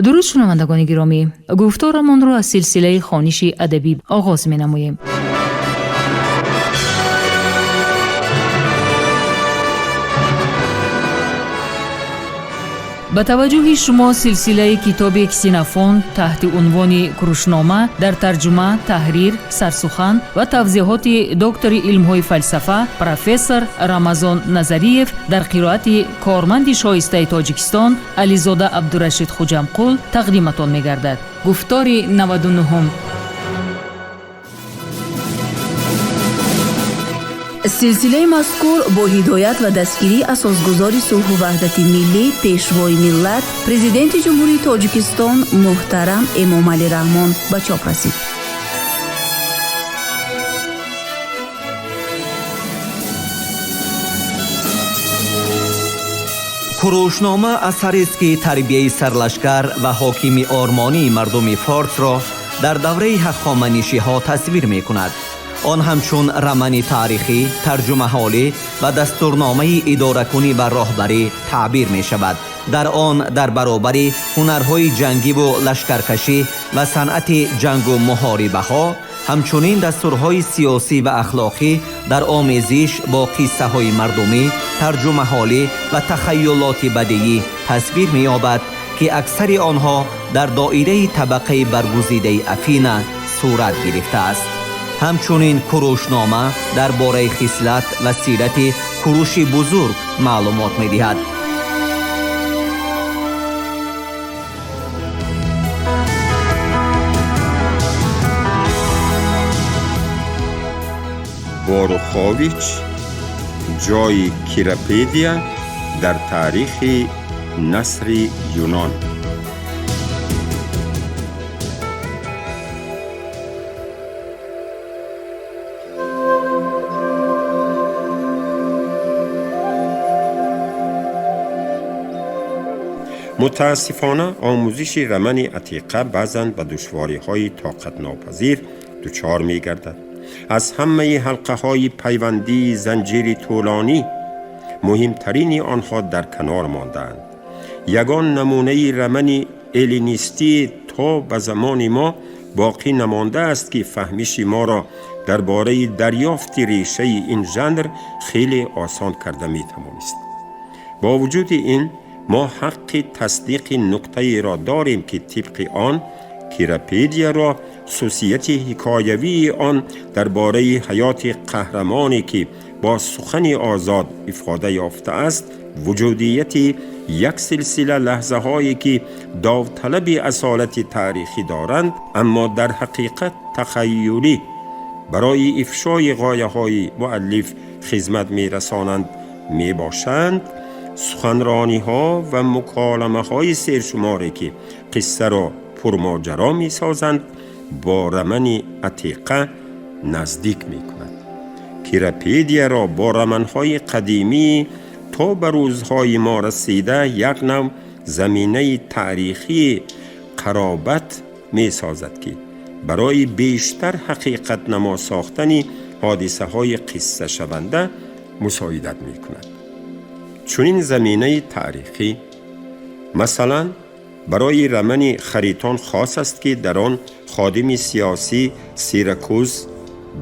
درود شنوندگان گرامی، گفتارمان را از سلسله خوانش ادبی آغاز می‌نماییم. با توجه شما سلسله کتاب کسینوفونت تحت عنوان کروشنامه در ترجمه، تحریر، سرسخن و توضیحات دکتر علم‌های فلسفه پروفسور رمضان نظریف در قرائت کارمند شایسته تاجیکستان علیزاده عبدالرشید خوجمقل تقدیمتان می‌گردد. گفتار 99. سلسله مذکور با هدایت و دستگیری اساسگزار صلح و وحدت ملی پیشوای ملت پرزیدنت جمهوری تاجیکستان محترم امامعلی رحمان به چاپ رسید. کروشنامه اثری است که تربیه سرلشکر و حاکمی آرمانی مردم فارس را در دوره هخامنشی‌ها تصویر می‌کند. آن همچون رمانی تاریخی، ترجمه حالی و دستورنامه اداره کنی بر راهبری تعبیر می شود. در آن در برابر هنرهای جنگی و لشکرکشی و صنعت جنگ و محاربه ها، همچنین دستورهای سیاسی و اخلاقی در آمیزش با قصه های مردمی، ترجمه حالی و تخیلات بدیعی تصویر می یابد که اکثر آنها در دایره طبقه برگزیده افینه صورت گرفته است. همچنین کروشنامه درباره خصلت و سیرت کوروش بزرگ معلومات می‌دهد. باروخوویچ جای کیراپیدیا در تاریخ نثر یونان. متاسفانه آموزش رمن عتیقه بعضاً به دشواری‌های طاقت ناپذیر دچار می‌گردد. از همه حلقه‌های پیوندی زنجیر طولانی مهمترین آنها در کنار ماندند. یگان نمونه رمن الینیستی تا به زمان ما باقی نمانده است که فهمش ما را درباره دریافت ریشه این ژانر خیلی آسان کرده می‌توانست. با وجود این ما حق تصدیق نکته را داریم که طبق آن کیراپیدیا را خصوصیت حکایوی آن درباره حیات قهرمانی که با سخن آزاد افاده یافته است وجودیت یک سلسله لحظه هایی که داوطلب اصالت تاریخی دارند اما در حقیقت تخیلی برای افشای غایه های مؤلف خدمت می رسانند می باشند. سخنرانی ها و مکالمه های سرشماری که قصه را پرماجرا می سازند با رمن عتیقه نزدیک می کنند. کیراپیدیا را با رمن های قدیمی تا به روزهای ما رسیده یک نوع زمینه تاریخی قرابت می سازد که برای بیشتر حقیقت نما ساختن حادثه های قصه شونده مساعدت می کند. چون این زمینه تاریخی مثلا برای رمن خریتان خاص است که در آن خادم سیاسی سیراکوز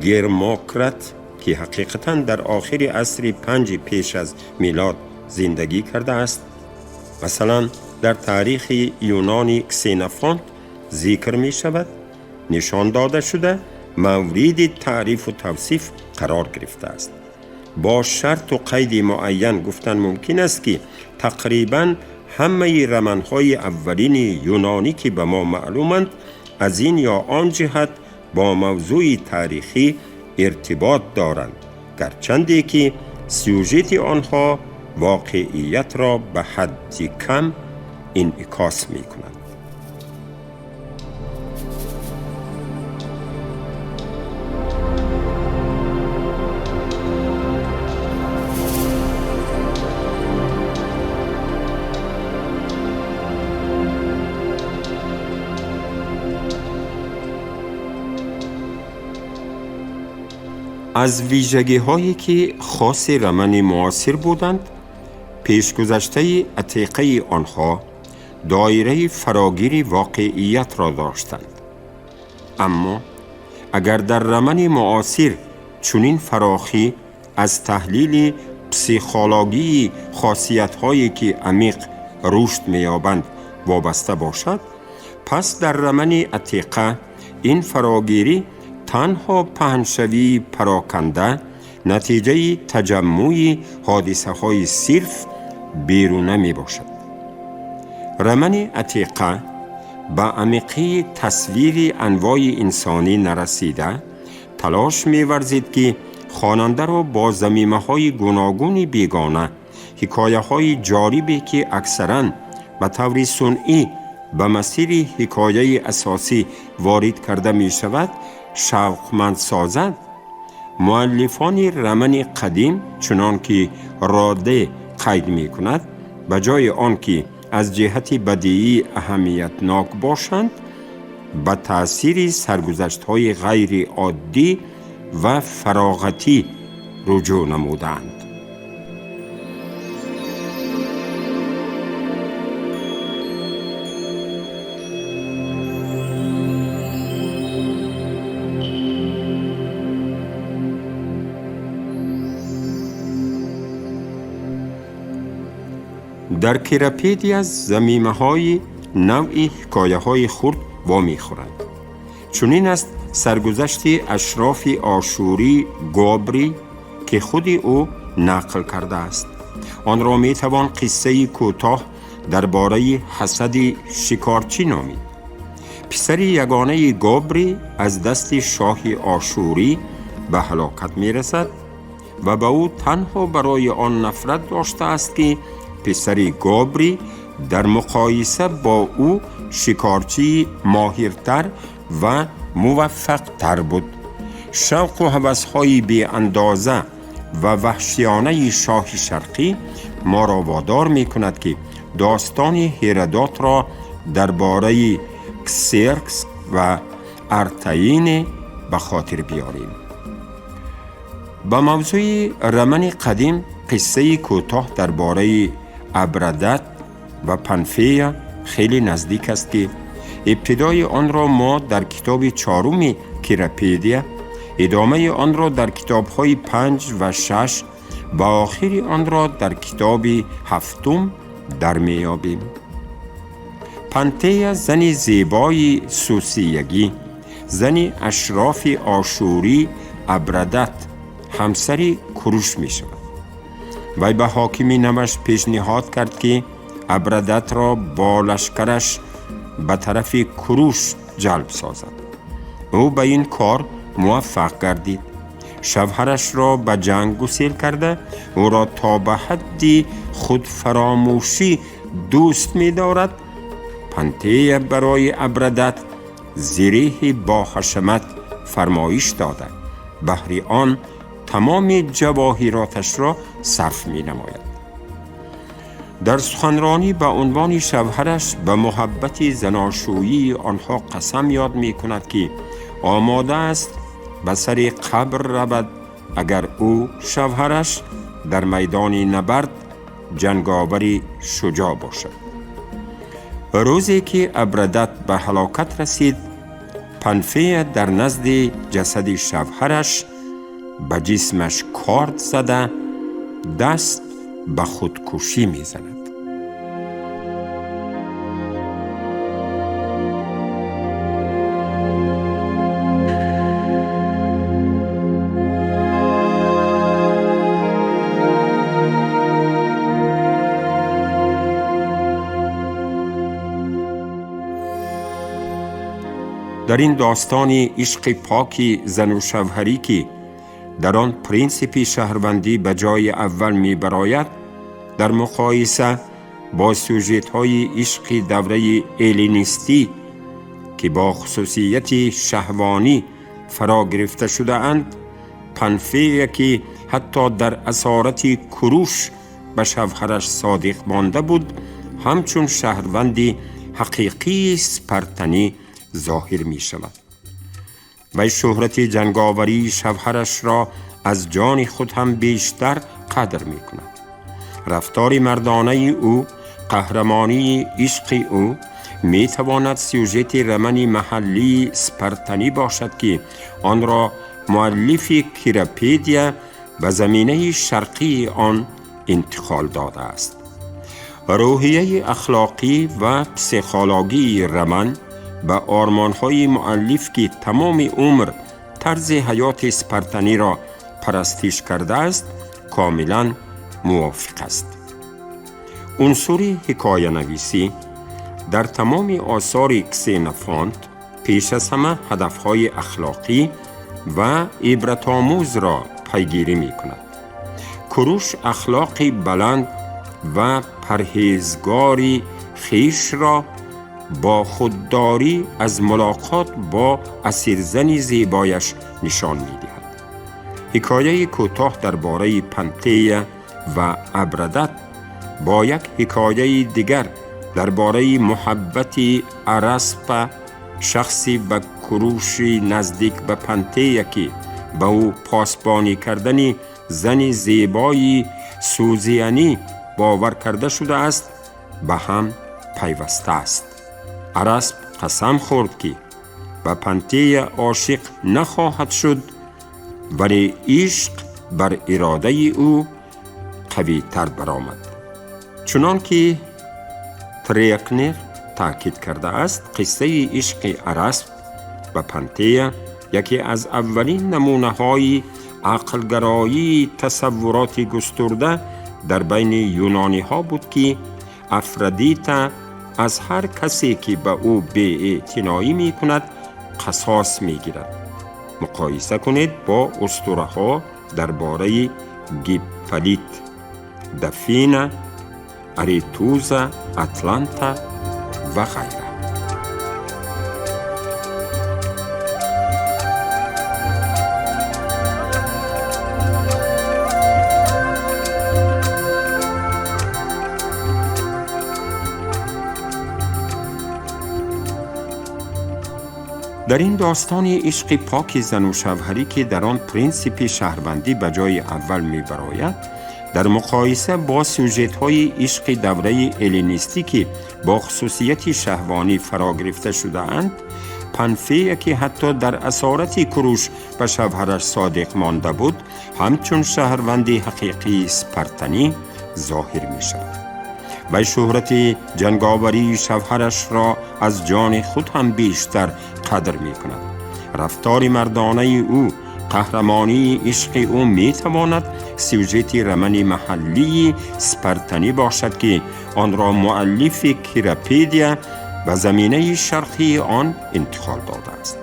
گرماکرات که حقیقتاً در آخر عصر 5 پیش از میلاد زندگی کرده است. مثلا در تاریخ یونانی کسینوفونت ذکر می شود نشان داده شده مورد تعریف و توصیف قرار گرفته است. با شرط و قید معین گفتن ممکن است که تقریباً همه رمن‌های اولین یونانی که به ما معلومند از این یا آن جهت با موضوع تاریخی ارتباط دارند، گرچنده که سیوژت آنها واقعیت را به حد کم انعکاس می کنند. از ویژگی هایی که خاص رمن معاصر بودند، پیشگذشته عتیقه آنها دایره فراگیر واقعیت را داشتند. اما اگر در رمن معاصر چنین فراخی از تحلیل پسیخولوژی خاصیت‌هایی که عمیق رشد می‌یابند وابسته باشد، پس در رمن عتیقه این فراگیری تنها پهنشوی پراکنده نتیجه تجمع حادثه‌های صرف بیرونه می‌باشد. رمن عتیقه به عمیقی تصویر انواع انسانی نرسیده تلاش می‌ورزید که خواننده را با ضمیمه‌های گوناگون بیگانه، حکایه‌های جالبی که اکثراً به طور صنعی به مسیر حکایه اساسی وارد کرده می‌شود شوقمند سازد. مؤلفان رمن قدیم چنان که راده قید می‌کند، به جای آنکه از جهت بدیعی اهمیتناک باشند، به تأثیر سرگذشت‌های غیر عادی و فراغتی رجوع نمودند. در کیراپیدیا ضمیمه‌های نوعی حکایه‌های خرد وامی خورند. چنین است سرگذشت اشراف آشوری گابری که خود او نقل کرده است. آن را می توان قصه کوتاه درباره حسد شکارچی نامید. پسر یگانه گابری از دست شاه آشوری به هلاکت می رسد و به او تنها برای آن نفرت داشته است که پسر گابری در مقایسه با او شکارچی ماهرتر و موفق تر بود. شوق و هوس‌های بی اندازه و وحشیانه شاه شرقی ما را وادار می کند که داستان هرودوت را درباره کسرکس و ارتین به خاطر بیاریم. با موضوع رمن قدیم قصه کوتاه درباره ابردت و پنفیا خیلی نزدیک است که ابتدای آن را ما در کتاب 4 کیراپیدیا، ادامه آن را در کتاب‌های 5 و 6 و آخری آن را در کتاب 7 در میابیم. پنتیا زنی زیبای سوسیگی، زنی اشراف آشوری ابردت، همسری کروش می شود. وی به حاکم نمش پیشنهاد کرد که ابردت را با لشکرش به طرف کروش جلب سازد. او به این کار موفق گردید. شوهرش را به جنگ گسیل کرده او را تا به حدی خود فراموشی دوست می دارد. پنتیا برای ابردت زریح با حشمت فرمایش داده، بهر آن تمام جواهراتش را صرف می نماید. در سخنرانی به عنوان شوهرش به محبت زناشویی آنها قسم یاد می کند که آماده است به سر قبر رود اگر او شوهرش در میدان نبرد جنگاوری شجاع باشد. روزی که ابردت به هلاکت رسید، پنفیا در نزد جسد شوهرش به جسمش کارد زده دست به خودکشی می زند. در این داستان عشق پاکی زن و شوهری که در آن پرینسیپ شهروندی به جای اول می براید، در مقایسه با سوژت های عشق دوره الینیستی که با خصوصیت شهوانی فرا گرفته شده اند، پنفیا که حتی در اسارت کروش به شوهرش صادق مانده بود، همچون شهروندی حقیقی سپرتنی ظاهر می شود. و شهرت جنگاوری شوهرش را از جان خود هم بیشتر قدر می کند. رفتار مردانه او قهرمانی عشق او می تواند سوژه رمان محلی اسپارتانی باشد که آن را مؤلف کیراپیدیا به زمینه شرقی آن انتقال داده است. روحیه اخلاقی و پسیخولوژی رمان به آرمان‌های مؤلف که تمام عمر طرز حیات اسپارتانی را پرستش کرده است کاملا موافق است. عنصر حکایه نویسی در تمام آثار کسنوفونت پیش از همه هدفهای اخلاقی و عبرت‌آموز را پیگیری می کند. کوروش اخلاقی بلند و پرهیزگاری خیش را با خودداری از ملاقات با اسیرزن زیبایش نشان می دهد. حکایه کوتاه درباره پنتیا و ابردت با یک حکایه دیگر درباره محبت ارسپ شخصی به کوروش نزدیک به پنتیا که به او پاسبانی کردن زن زیبایی سوزیانی باور کرده شده است به هم پیوسته است. ارسپ قسم خورد که به پنتیا عاشق نخواهد شد ولی عشق بر اراده او قوی تر برآمد. چنان که تریکنر تاکید کرده است قصه عشق ارسپ و پنتیا یکی از اولین نمونه های عقلگرایی تصورات گسترده در بین یونانی ها بود که افرودیت از هر کسی که به او بی‌اعتنایی می کند قصاص می گیرد. مقایسه کنید با اسطوره ها درباره گیپالیت، دفینه، اریتوزا، اتلانتا و غیره. در این داستان عشق پاک زن و شوهری که در آن پرینسیپ شهروندی به جای اول می براید، در مقایسه با سوژه‌های عشق دوره الینیستی که با خصوصیت شهوانی فرا گرفته شده اند، پنفیا که حتی در اسارت کوروش به شوهرش صادق مانده بود همچون شهروند حقیقی اسپارتانی ظاهر می شود. و شهرت جنگاوری شوهرش را از جان خود هم بیشتر قدر می کند. رفتار مردانه او، قهرمانی عشق او می تواند سوژه رمان محلی اسپارتانی باشد که آن را مؤلف کیراپیدیا و زمینه شرقی آن انتقال داده است.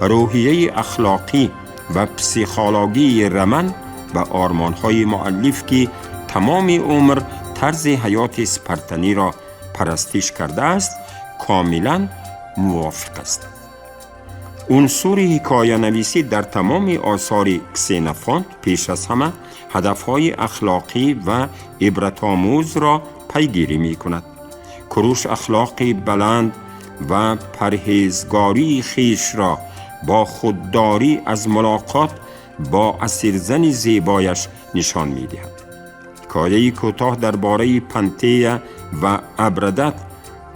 روحیه اخلاقی و پسیخولوژی رمان و آرمان‌های مؤلف که تمام عمر طرز حیات اسپارتانی را پرستش کرده است کاملا موافق است. عنصر حکایه نویسی در تمام آثار کسنوفونت پیش از همه هدفهای اخلاقی و عبرت‌آموز را پیگیری می کند. کوروش اخلاقی بلند و پرهیزگاری خیش را با خودداری از ملاقات با اسیرزن زیبایش نشان می دهد. حکایه کوتاه درباره پنتیا و ابردت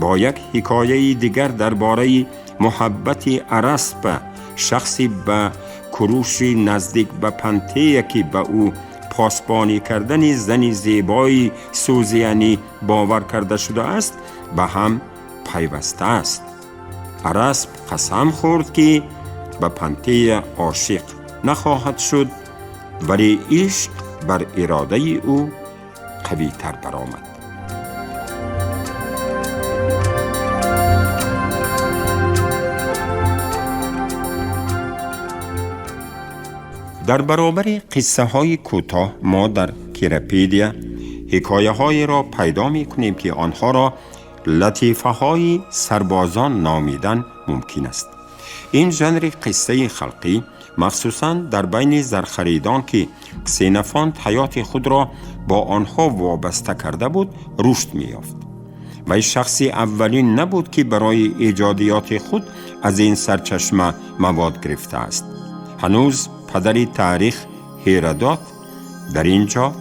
با یک حکایه دیگر درباره محبت ارسپ شخصی به کوروش نزدیک به پنتیا که به او پاسبانی کردن زن زیبایی سوزیانی باور کرده شده است به هم پیوسته است. ارسپ قسم خورد که به پنتیا عاشق نخواهد شد ولی عشق بر اراده او قوی تر برآمد. در برابر قصه های کوتاه ما در کیراپیدیا حکایه های را پیدا می کنیم که آنها را لطیفه های سربازان نامیدن ممکن است. این ژانر قصه خلقی مخصوصاً در بین زرخریدان که کسنوفونت حیات خود را با آنها وابسته کرده بود رشد می یافت. و شخصی اولین نبود که برای ایجادیات خود از این سرچشمه مواد گرفته است. هنوز پدر تاریخ هرودوت در اینجا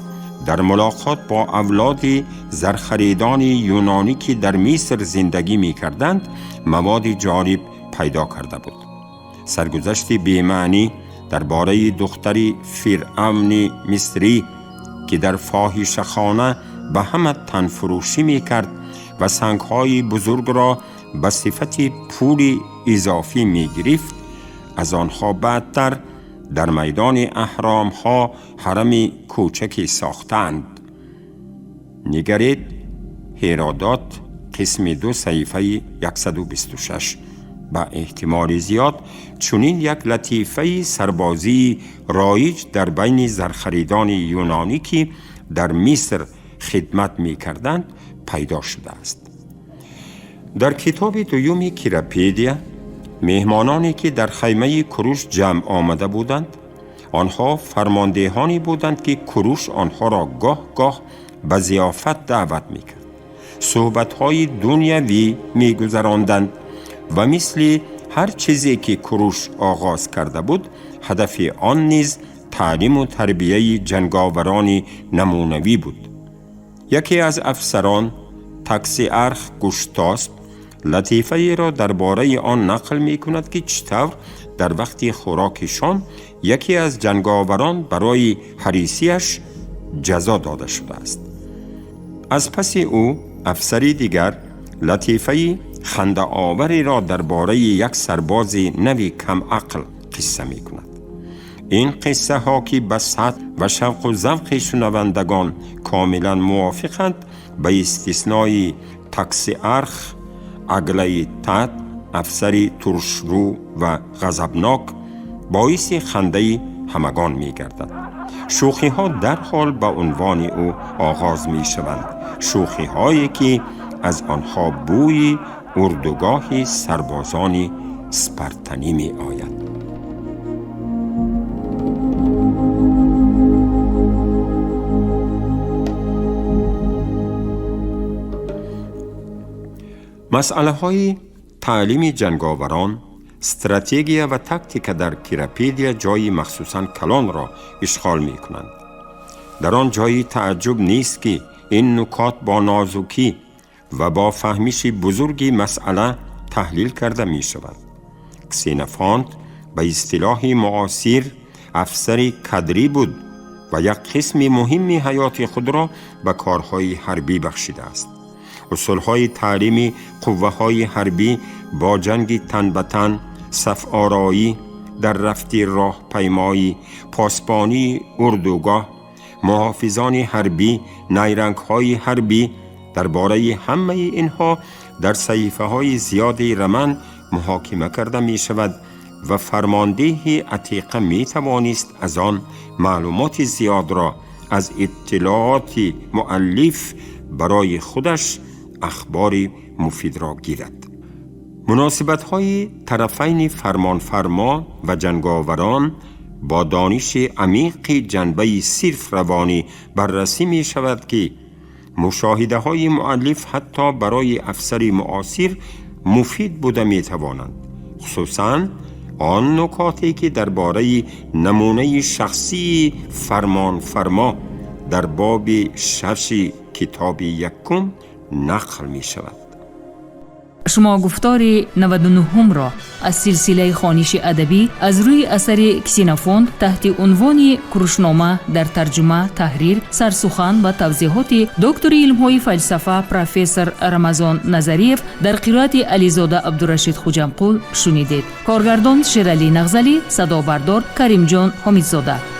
در ملاقات با اولاد زرخریدان یونانی که در مصر زندگی می کردند مواد جالب پیدا کرده بود. سرگذشت بی‌معنی درباره دختری فرعون مصری که در فاحشه‌خانه به همه تن فروشی می کرد و سنگ‌های بزرگ را به صفت پول اضافی می گرفت، از آنها بعدتر در میدان اهرام‌ها حرم کوچکی ساختند. نگرید هرودوت قسم 2 صفحه 126. با احتمال زیاد چنین یک لطیفه سربازی رایج در بین زرخریدان یونانی که در مصر خدمت می کردند پیدا شده است. در کتاب دوم کیراپیدیا مهمانانی که در خیمه کوروش جمع آمده بودند، آنها فرماندهانی بودند که کوروش آنها را گاه گاه به ضیافت دعوت میکرد. صحبت‌های دنیوی می‌گذراندند و مثل هر چیزی که کوروش آغاز کرده بود، هدف آن نیز تعلیم و تربیه جنگاوران نمونوی بود. یکی از افسران، تاکسیارخ گوشتاسپ، لطیفه را درباره آن نقل می کند که چطور در وقت خوراکشان یکی از جنگاوران برای حریصیش جزا داده شده است. از پس او افسری دیگر لطیفه خنده آوری را درباره یک سرباز نوی کم عقل قصه می کند. این قصه ها که به سطح و شوق و ذوق شنوندگان کاملا موافقند، به استثنای تاکسیارخ اگلیتات، افسری ترشرو و غضبناک، باعث خنده همگان می گردد. شوخی ها در حال به عنوان او آغاز می شوند، شوخی هایی که از آنها بوی اردوگاه سربازان اسپارتانی می آید. مسئله های تعلیم جنگاوران، استراتژی و تاکتیک در کیراپیدیا جای مخصوصاً کلان را اشغال می کنند. در آن جای تعجب نیست که این نکات با نازکی و با فهمیش بزرگی مسئله تحلیل کرده می شود. کسینوفانت به اصطلاح معاصر افسر کادری بود و یک قسم مهمی حیات خود را به کارهای حربی بخشیده است. اصولهای تعلیمی قوه‌های حربی با جنگ تن به تن، صف آرایی، در رفتی راه پیمایی، پاسبانی اردوگاه، محافظان حربی، نیرنگ‌های حربی، درباره همه اینها در صحیفه‌های زیاد رمن محاکمه کرده می شود و فرمانده عتیقه می توانست از آن معلومات زیاد را از اطلاعات مؤلف برای خودش اخبار مفید را گیرد. مناسبت‌های طرفین فرمانفرما و جنگاوران با دانش عمیق جنبه صرف روانی بررسی می شود که مشاهده های مؤلف حتی برای افسر معاصر مفید بوده می توانند، خصوصاً آن نکاتی که درباره نمونه شخصی فرمانفرما در باب 6 کتاب یکم نقل می شود. شما گفتار 99 را از سلسله خوانش ادبی از روی اثر کسینوفونت تحت عنوان کروشنامه در ترجمه، تحریر، سرسخن و توضیحات دکتر علم‌های فلسفه پروفسور رمضان نظریف در قرائت علیزاده عبدالرشید خوجمقول شنیدید. کارگردان شیرعلی نغزلی، صدا بردار کریم جان حمیدزاده.